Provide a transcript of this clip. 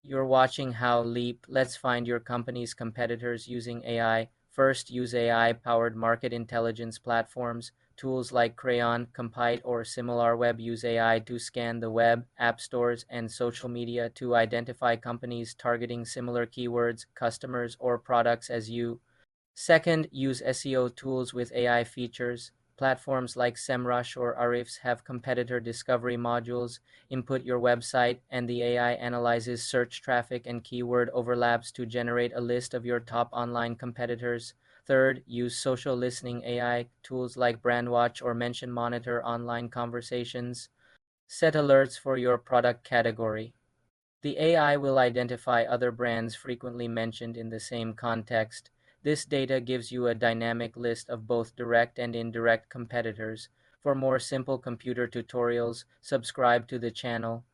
You're watching How Leap. Let's find your company's competitors using AI. First, use AI-powered market intelligence platforms. Tools like Crayon, Compite, or SimilarWeb use AI to scan the web, app stores, and social media to identify companies targeting similar keywords, customers, or products as you. Second, use SEO tools with AI features. Platforms like SEMrush or Ahrefs have competitor discovery modules. Input your website, and the AI analyzes search traffic and keyword overlaps to generate a list of your top online competitors. Third, use social listening AI tools like Brandwatch or Mention Monitor online conversations. Set alerts for your product category. The AI will identify other brands frequently mentioned in the same context. This data gives you a dynamic list of both direct and indirect competitors. For more simple computer tutorials, subscribe to the channel.